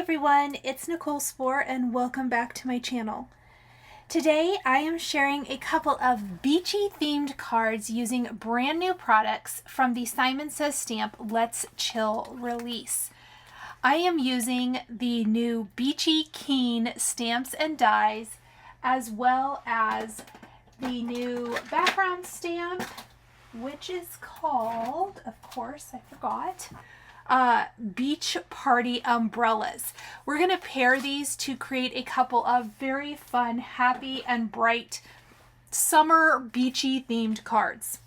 everyone, it's Nichol Spohr and welcome back to my channel. Today I am sharing a couple of Beachy themed cards using brand new products from the Simon Says Stamp Let's Chill release. I am using the new Beachy Keen stamps and dies, as well as the new background stamp, which is called, of course, I forgot, Beach Party Umbrellas. We're going to pair these to create a couple of very fun, happy, and bright summer beachy themed cards.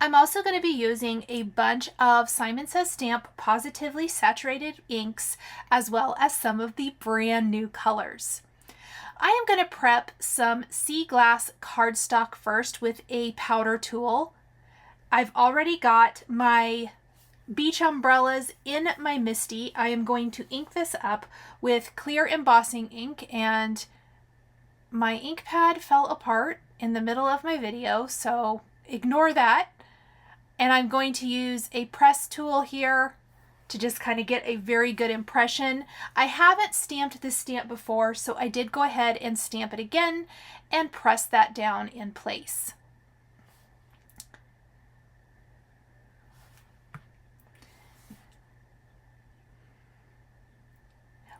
I'm also going to be using a bunch of Simon Says Stamp Pawsitively saturated inks, as well as some of the brand new colors. I am going to prep some sea glass cardstock first with a powder tool. I've already got my beach umbrellas in my MISTI. I am going to ink this up with clear embossing ink, and my ink pad fell apart in the middle of my video, so ignore that. And I'm going to use a press tool here to just kind of get a very good impression. I haven't stamped this stamp before, so I did go ahead and stamp it again and press that down in place.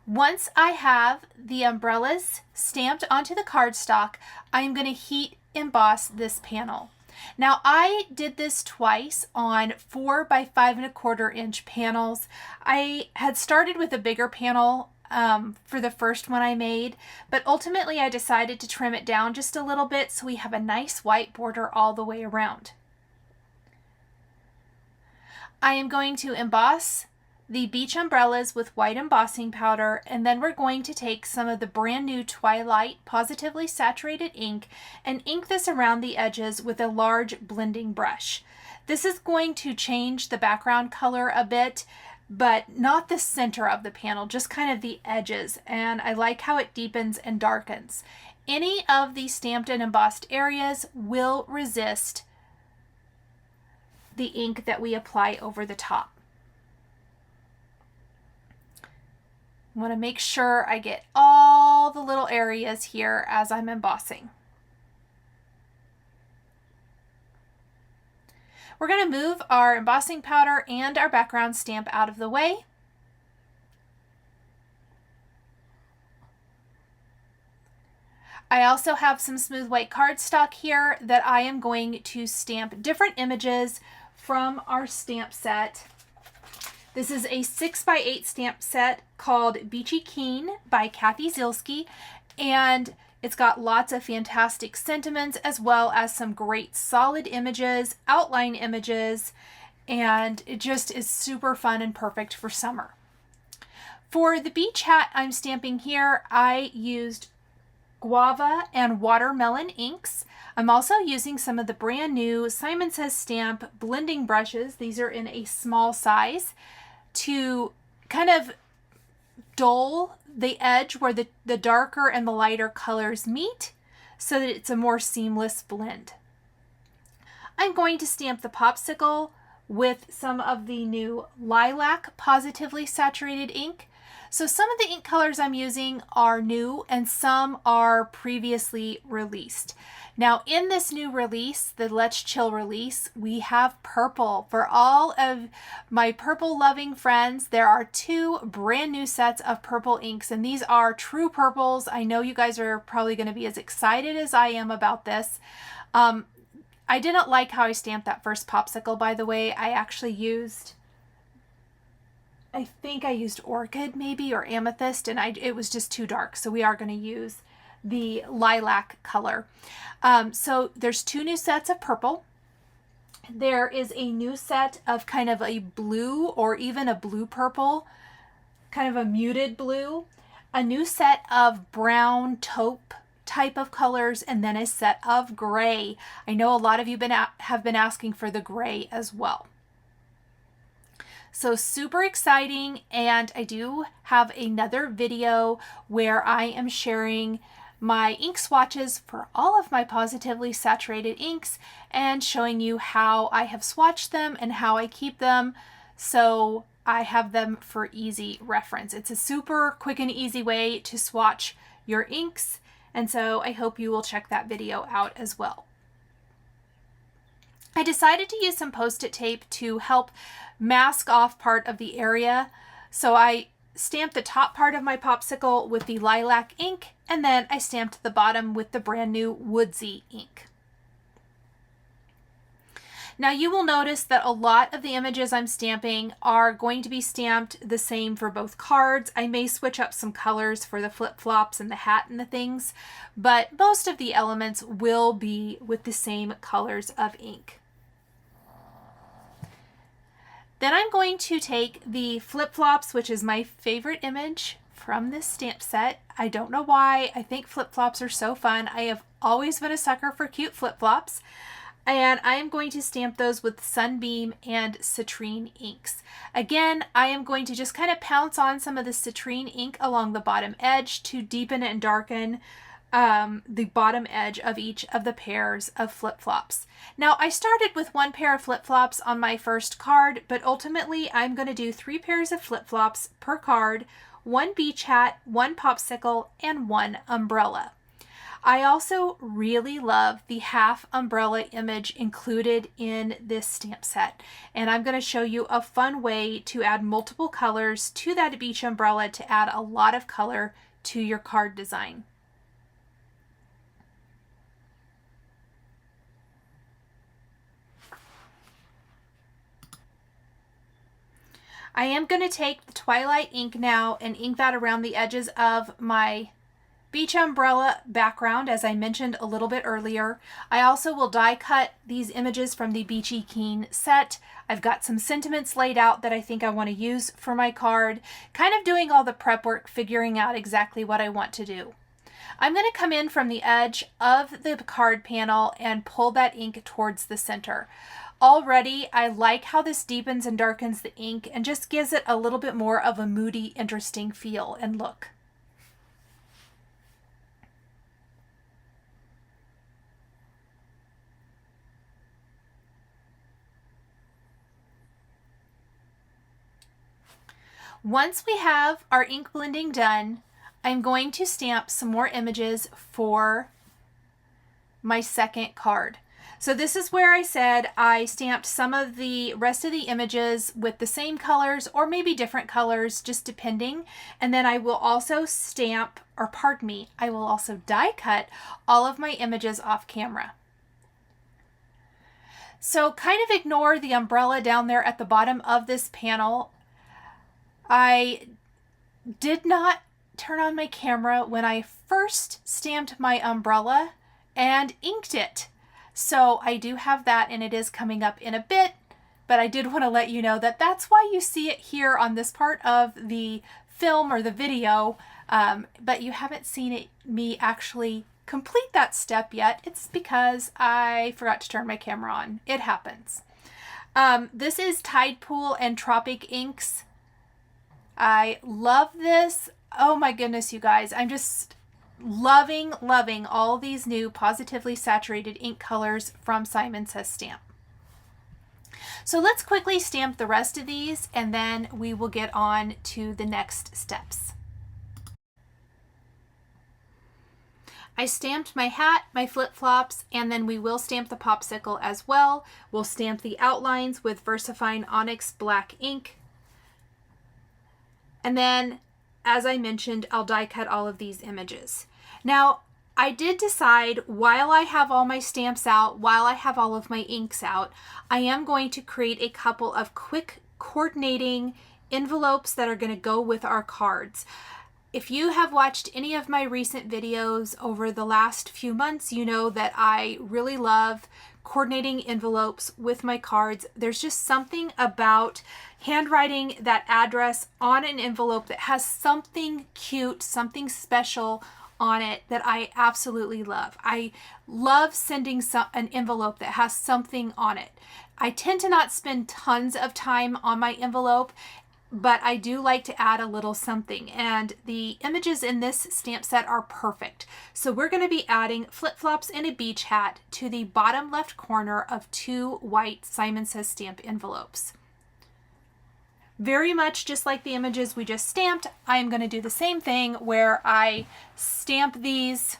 Once I have the umbrellas stamped onto the cardstock, I'm going to heat emboss this panel. Now I did this twice on 4 by 5¼ inch panels. I had started with a bigger panel for the first one I made, but ultimately I decided to trim it down just a little bit so we have a nice white border all the way around. I am going to emboss the beach umbrellas with white embossing powder, and then we're going to take some of the brand new Twilight Pawsitively saturated ink and ink this around the edges with a large blending brush. This is going to change the background color a bit, but not the center of the panel, just kind of the edges, and I like how it deepens and darkens. Any of the stamped and embossed areas will resist the ink that we apply over the top. I want to make sure I get all the little areas here as I'm embossing. We're going to move our embossing powder and our background stamp out of the way. I also have some smooth white cardstock here that I am going to stamp different images from our stamp set. This is a 6 by 8 stamp set called Beachy Keen by Kathy Zielski, and it's got lots of fantastic sentiments as well as some great solid images, outline images, and it just is super fun and perfect for summer. For the beach hat I'm stamping here, I used Guava and watermelon inks. I'm also using some of the brand new Simon Says Stamp blending brushes. These are in a small size, to kind of dull the edge where the darker and the lighter colors meet so that it's a more seamless blend. I'm going to stamp the popsicle with some of the new Lilac Pawsitively saturated ink. So some of the ink colors I'm using are new and some are previously released. Now in this new release, the Let's Chill release, we have purple. For all of my purple loving friends, there are 2 brand new sets of purple inks, and these are true purples. I know you guys are probably going to be as excited as I am about this. I didn't like how I stamped that first popsicle, by the way. I actually used, I think I used Orchid maybe, or Amethyst, and it was just too dark. So we are going to use the lilac color. So there's 2 new sets of purple. There is a new set of kind of a blue or even a blue purple, kind of a muted blue, a new set of brown taupe type of colors, and then a set of gray. I know a lot of you have been asking for the gray as well. So super exciting, and I do have another video where I am sharing my ink swatches for all of my Pawsitively saturated inks and showing you how I have swatched them and how I keep them. So I have them for easy reference. It's a super quick and easy way to swatch your inks, and so I hope you will check that video out as well. I decided to use some Post-it tape to help mask off part of the area, so I stamped the top part of my popsicle with the lilac ink, and then I stamped the bottom with the brand new woodsy ink. Now you will notice that a lot of the images I'm stamping are going to be stamped the same for both cards. I may switch up some colors for the flip-flops and the hat and the things, but most of the elements will be with the same colors of ink. Then I'm going to take the flip-flops, which is my favorite image from this stamp set. I don't know why. I think flip-flops are so fun. I have always been a sucker for cute flip-flops. And I am going to stamp those with Sunbeam and Citrine inks. Again, I am going to just kind of pounce on some of the Citrine ink along the bottom edge to deepen and darken the bottom edge of each of the pairs of flip-flops. Now, I started with one pair of flip-flops on my first card, but ultimately I'm going to do 3 pairs of flip-flops per card, 1 beach hat, 1 popsicle, and 1 umbrella. I also really love the half umbrella image included in this stamp set, and I'm going to show you a fun way to add multiple colors to that beach umbrella to add a lot of color to your card design. I am going to take the Twilight ink now and ink that around the edges of my beach umbrella background, as I mentioned a little bit earlier. I also will die cut these images from the Beachy Keen set. I've got some sentiments laid out that I think I want to use for my card, kind of doing all the prep work, figuring out exactly what I want to do. I'm going to come in from the edge of the card panel and pull that ink towards the center. Already, I like how this deepens and darkens the ink and just gives it a little bit more of a moody, interesting feel and look. Once we have our ink blending done, I'm going to stamp some more images for my second card. So this is where I said I stamped some of the rest of the images with the same colors or maybe different colors, just depending. And then I will also stamp, or pardon me, I will also die cut all of my images off camera. So kind of ignore the umbrella down there at the bottom of this panel. I did not turn on my camera when I first stamped my umbrella and inked it. So I do have that, and it is coming up in a bit, but I did want to let you know that that's why you see it here on this part of the film or the video, but you haven't seen me actually complete that step yet. It's because I forgot to turn my camera on. It happens. This is TIDEPOOL and TROPIC inks. I love this. Oh my goodness, you guys. I'm just loving all these new positively saturated ink colors from Simon Says Stamp. So let's quickly stamp the rest of these, and then we will get on to the next steps. I stamped my hat, my flip-flops, and then we will stamp the popsicle as well. We'll stamp the outlines with VersaFine Onyx black ink. And then, as I mentioned, I'll die cut all of these images. Now, I did decide while I have all my stamps out, while I have all of my inks out, I am going to create a couple of quick coordinating envelopes that are going to go with our cards. If you have watched any of my recent videos over the last few months, you know that I really love coordinating envelopes with my cards. There's just something about handwriting that address on an envelope that has something cute, something special on it that I absolutely love. I love sending an envelope that has something on it. I tend to not spend tons of time on my envelope, but I do like to add a little something, and the images in this stamp set are perfect. So we're going to be adding flip-flops and a beach hat to the bottom left corner of 2 white Simon Says Stamp envelopes. Very much just like the images we just stamped, I am going to do the same thing where I stamp these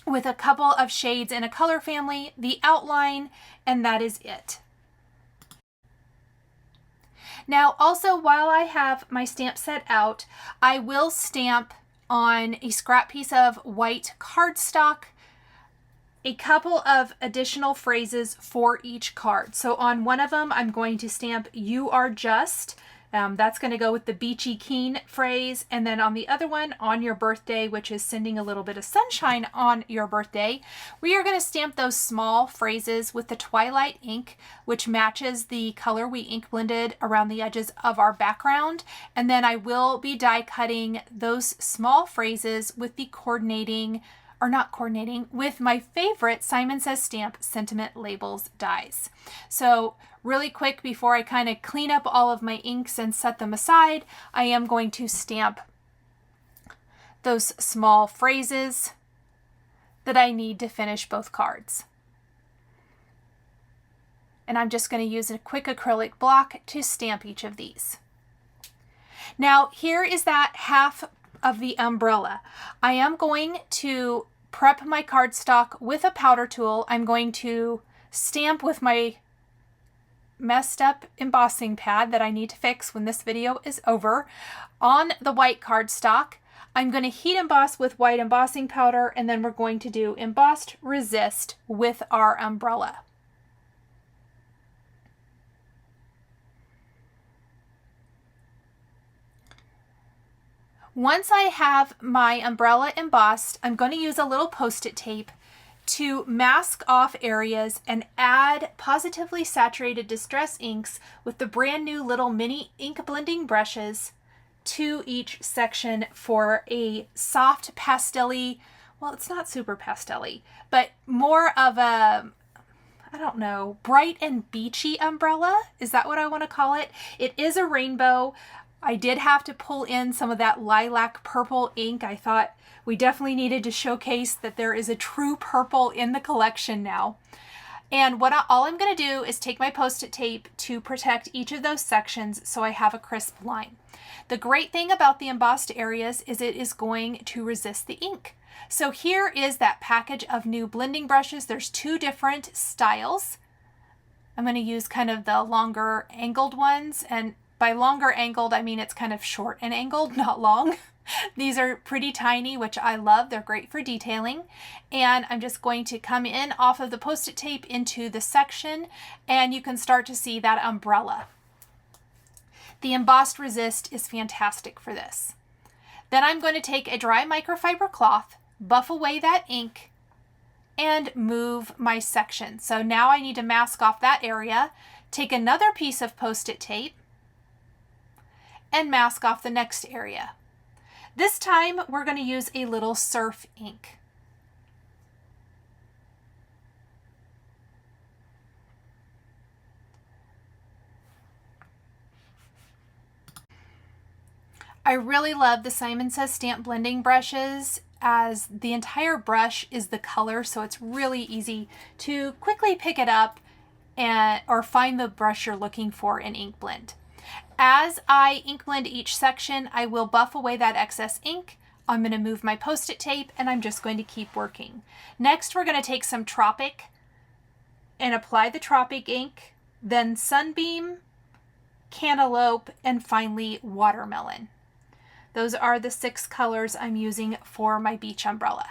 with a couple of shades in a color family, the outline, and that is it. Now also, while I have my stamp set out, I will stamp on a scrap piece of white cardstock a couple of additional phrases for each card. So on one of them, I'm going to stamp "You are just." That's going to go with the Beachy Keen phrase. And then on the other one, "On your birthday," which is sending a little bit of sunshine on your birthday. We are going to stamp those small phrases with the Twilight ink, which matches the color we ink blended around the edges of our background. And then I will be die cutting those small phrases with the with my favorite Simon Says Stamp Sentiment Labels dies. So really quick, before I kind of clean up all of my inks and set them aside, I am going to stamp those small phrases that I need to finish both cards. And I'm just going to use a quick acrylic block to stamp each of these. Now here is that half of the umbrella. I am going to prep my cardstock with a powder tool. I'm going to stamp with my messed up embossing pad that I need to fix when this video is over on the white cardstock. I'm going to heat emboss with white embossing powder, and then we're going to do embossed resist with our umbrella. Once I have my umbrella embossed, I'm going to use a little Post-it tape to mask off areas and add Pawsitively saturated distress inks with the brand new little mini ink blending brushes to each section for a soft pastel-y, well, it's not super pastel-y, but more of a, I don't know, bright and beachy umbrella. Is that what I want to call it? It is a rainbow. I did have to pull in some of that lilac purple ink. I thought we definitely needed to showcase that there is a true purple in the collection now. And all I'm going to do is take my Post-it tape to protect each of those sections so I have a crisp line. The great thing about the embossed areas is it is going to resist the ink. So here is that package of new blending brushes. There's two different styles. I'm going to use kind of the longer angled ones, and by longer angled, I mean it's kind of short and angled, not long. These are pretty tiny, which I love. They're great for detailing. And I'm just going to come in off of the Post-it tape into the section, and you can start to see that umbrella. The embossed resist is fantastic for this. Then I'm going to take a dry microfiber cloth, buff away that ink, and move my section. So now I need to mask off that area, take another piece of Post-it tape, and mask off the next area. This time we're going to use a little surf ink. I really love the Simon Says Stamp blending brushes, as the entire brush is the color, so it's really easy to quickly pick it up or find the brush you're looking for in ink blend. As I ink blend each section, I will buff away that excess ink. I'm going to move my Post-it tape, and I'm just going to keep working. Next, we're going to take some Tropic and apply the Tropic ink, then Sunbeam, Cantaloupe, and finally Watermelon. Those are the 6 colors I'm using for my beach umbrella.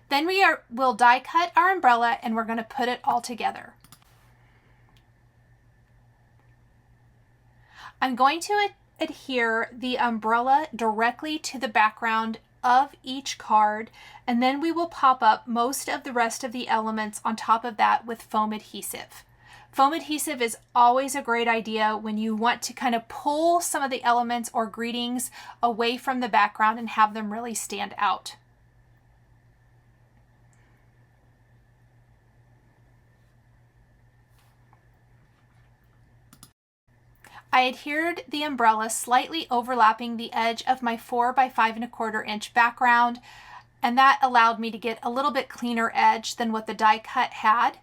Then we'll die cut our umbrella, and we're going to put it all together. I'm going to adhere the umbrella directly to the background of each card, and then we will pop up most of the rest of the elements on top of that with foam adhesive. Foam adhesive is always a great idea when you want to kind of pull some of the elements or greetings away from the background and have them really stand out. I adhered the umbrella slightly overlapping the edge of my 4 by 5 1/4 inch background, and that allowed me to get a little bit cleaner edge than what the die cut had.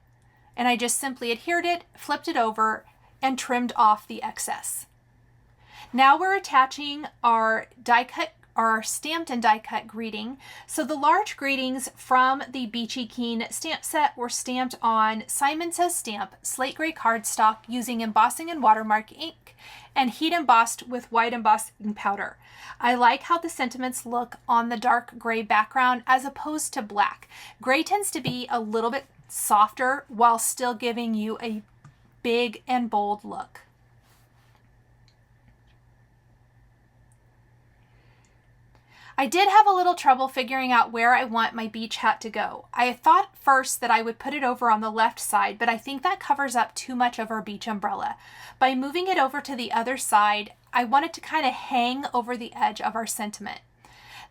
And I just simply adhered it, flipped it over, and trimmed off the excess. Now we're attaching our die cut, our stamped and die cut greeting. So the large greetings from the Beachy Keen stamp set were stamped on Simon Says Stamp slate gray cardstock using embossing and watermark ink and heat embossed with white embossing powder. I like how the sentiments look on the dark gray background as opposed to black. Gray tends to be a little bit softer while still giving you a big and bold look. I did have a little trouble figuring out where I want my beach hat to go. I thought first that I would put it over on the left side, but I think that covers up too much of our beach umbrella. By moving it over to the other side, I want it to kind of hang over the edge of our sentiment.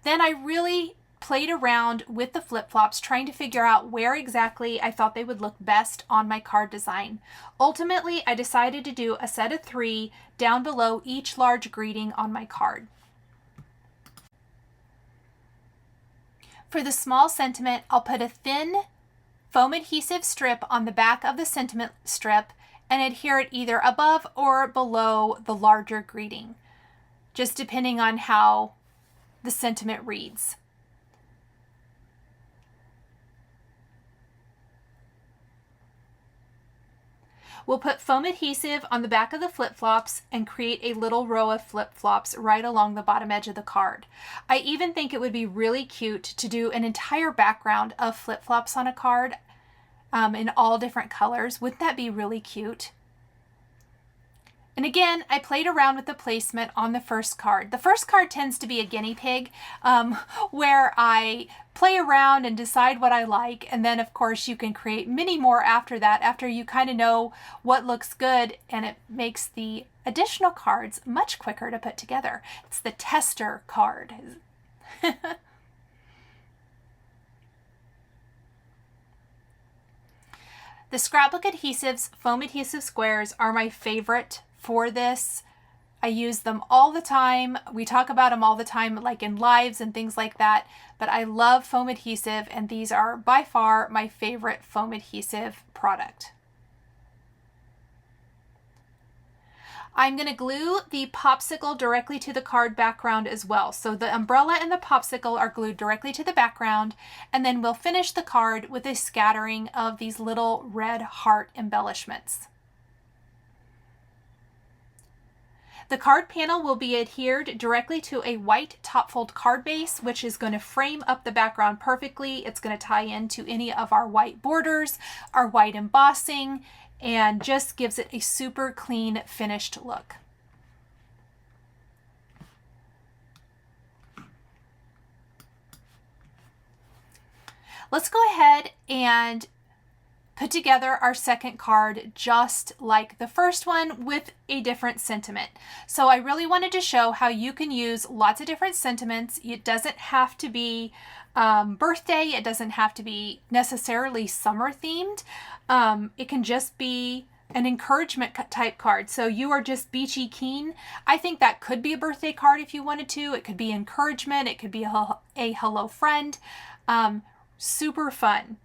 Then I really played around with the flip-flops trying to figure out where exactly I thought they would look best on my card design. Ultimately, I decided to do a set of 3 down below each large greeting on my card. For the small sentiment, I'll put a thin foam adhesive strip on the back of the sentiment strip and adhere it either above or below the larger greeting, just depending on how the sentiment reads. We'll put foam adhesive on the back of the flip-flops and create a little row of flip-flops right along the bottom edge of the card. I even think it would be really cute to do an entire background of flip-flops on a card in all different colors. Wouldn't that be really cute? And again, I played around with the placement on the first card. The first card tends to be a guinea pig where I play around and decide what I like. And then of course you can create many more after that, after you kind of know what looks good, and it makes the additional cards much quicker to put together. It's the tester card. The scrapbook adhesives, foam adhesive squares, are my favorite for this. I use them all the time. We talk about them all the time, like in lives and things like that, but I love foam adhesive, and these are by far my favorite foam adhesive product. I'm going to glue the popsicle directly to the card background as well. So the umbrella and the popsicle are glued directly to the background, and then we'll finish the card with a scattering of these little red heart embellishments. The card panel will be adhered directly to a white top fold card base, which is going to frame up the background perfectly. It's going to tie into any of our white borders, our white embossing, and just gives it a super clean finished look. Let's go ahead and put together our second card just like the first one with a different sentiment. So I really wanted to show how you can use lots of different sentiments. It doesn't have to be birthday. It doesn't have to be necessarily summer themed. It can just be an encouragement type card. So you are just beachy keen. I think that could be a birthday card if you wanted to. It could be encouragement. It could be a hello friend. Super fun.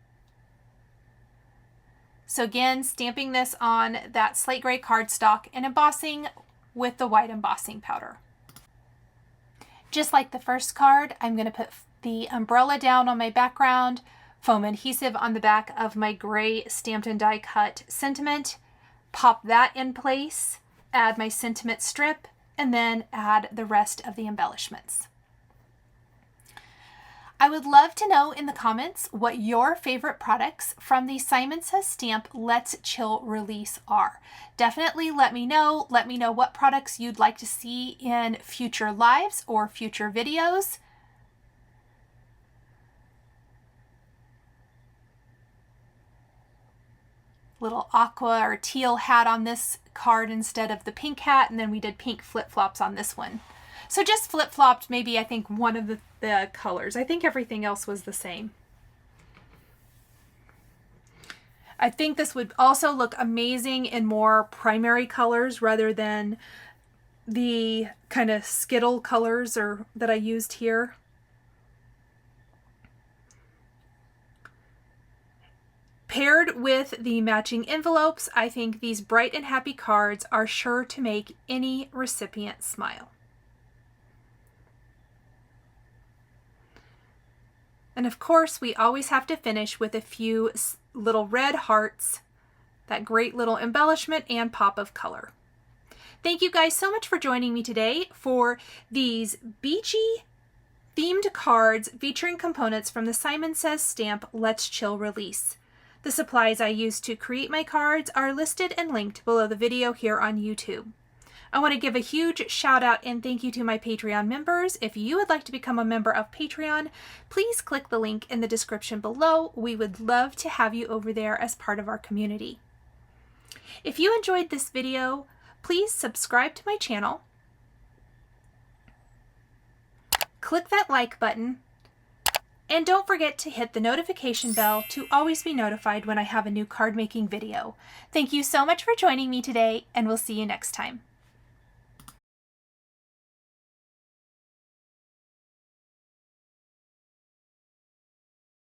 So again, stamping this on that slate gray cardstock and embossing with the white embossing powder. Just like the first card, I'm going to put the umbrella down on my background, foam adhesive on the back of my gray stamped and die cut sentiment, pop that in place, add my sentiment strip, and then add the rest of the embellishments. I would love to know in the comments what your favorite products from the Simon Says Stamp Let's Chill release are. Definitely let me know. Let me know what products you'd like to see in future lives or future videos. Little aqua or teal hat on this card instead of the pink hat, and then we did pink flip-flops on this one. So just flip-flopped maybe I think one of the colors. I think everything else was the same. I think this would also look amazing in more primary colors rather than the kind of Skittle colors that I used here. Paired with the matching envelopes, I think these bright and happy cards are sure to make any recipient smile. And of course, we always have to finish with a few little red hearts, that great little embellishment and pop of color. Thank you guys so much for joining me today for these Beachy themed cards featuring components from the Simon Says Stamp Let's Chill release. The supplies I used to create my cards are listed and linked below the video here on YouTube. I want to give a huge shout out and thank you to my Patreon members. If you would like to become a member of Patreon, please click the link in the description below. We would love to have you over there as part of our community. If you enjoyed this video, please subscribe to my channel, click that like button, and don't forget to hit the notification bell to always be notified when I have a new card making video. Thank you so much for joining me today, and we'll see you next time.